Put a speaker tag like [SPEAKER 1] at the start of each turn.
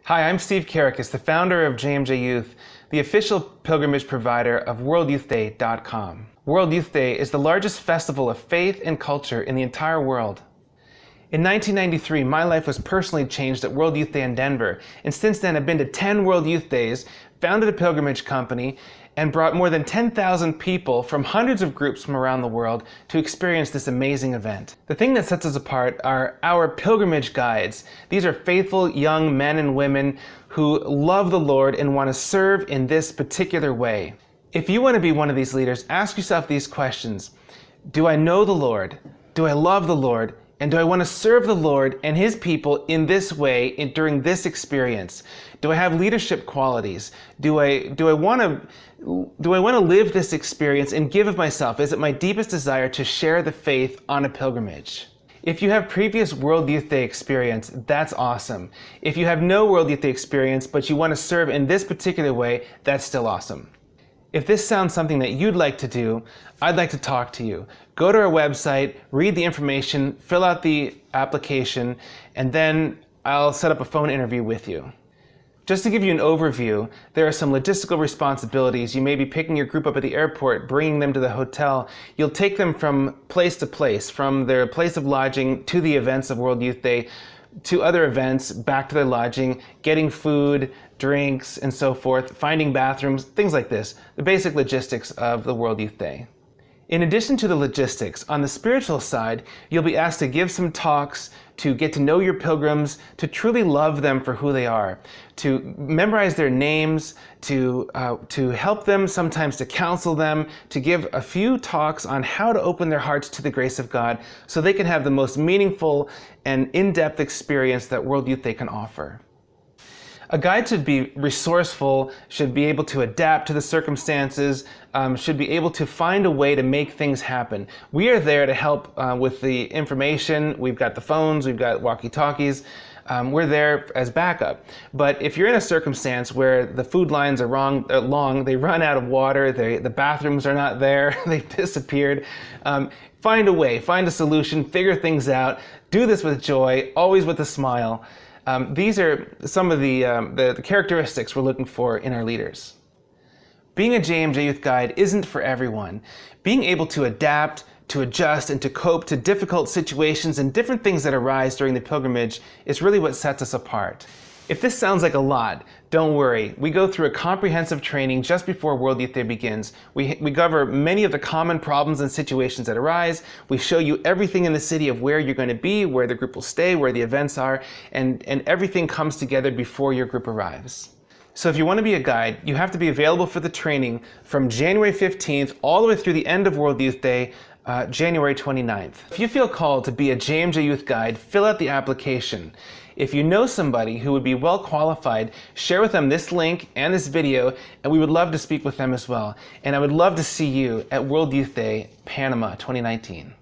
[SPEAKER 1] Hi, I'm Steve Karakis, the founder of JMJyouth, the official pilgrimage provider of WorldYouthDay.com. World Youth Day is the largest festival of faith and culture in the entire world. In 1993, my life was personally changed at World Youth Day in Denver, and since then I've been to 10 World Youth Days, founded a pilgrimage company, and brought more than 10,000 people from hundreds of groups from around the world to experience this amazing event. The thing that sets us apart are our pilgrimage guides. These are faithful young men and women who love the Lord and want to serve in this particular way. If you want to be one of these leaders, ask yourself these questions. Do I know the Lord? Do I love the Lord? And do I want to serve the Lord and His people in this way during this experience? Do I have leadership qualities? Do I want to live this experience and give of myself? Is it my deepest desire to share the faith on a pilgrimage? If you have previous World Youth Day experience, that's awesome. If you have no World Youth Day experience, but you want to serve in this particular way, that's still awesome. If this sounds something that you'd like to do, I'd like to talk to you. Go to our website, read the information, fill out the application, and then I'll set up a phone interview with you. Just to give you an overview, there are some logistical responsibilities. You may be picking your group up at the airport, bringing them to the hotel. You'll take them from place to place, from their place of lodging to the events of World Youth Day, to other events, back to their lodging, getting food, drinks, and so forth, finding bathrooms, things like this, the basic logistics of the World Youth Day. In addition to the logistics, on the spiritual side, you'll be asked to give some talks, to get to know your pilgrims, to truly love them for who they are, to memorize their names, to help them, sometimes to counsel them, to give a few talks on how to open their hearts to the grace of God so they can have the most meaningful and in-depth experience that World Youth Day can offer. A guide should be resourceful, should be able to adapt to the circumstances, should be able to find a way to make things happen. We are there to help with the information. We've got the phones, we've got walkie-talkies. We're there as backup. But if you're in a circumstance where the food lines are long, they run out of water, the bathrooms are not there, they've disappeared, find a way, find a solution, figure things out, do this with joy, always with a smile. These are some of the characteristics we're looking for in our leaders. Being a JMJyouth guide isn't for everyone. Being able to adapt, to adjust, and to cope to difficult situations and different things that arise during the pilgrimage is really what sets us apart. If this sounds like a lot, don't worry. We go through a comprehensive training just before World Youth Day begins. We cover many of the common problems and situations that arise. We show you everything in the city of where you're going to be, where the group will stay, where the events are, and everything comes together before your group arrives. So if you want to be a guide, you have to be available for the training from January 15th all the way through the end of World Youth Day, January 29th. If you feel called to be a JMJyouth guide, fill out the application. If you know somebody who would be well qualified, share with them this link and this video, and we would love to speak with them as well. And I would love to see you at World Youth Day, Panama 2019.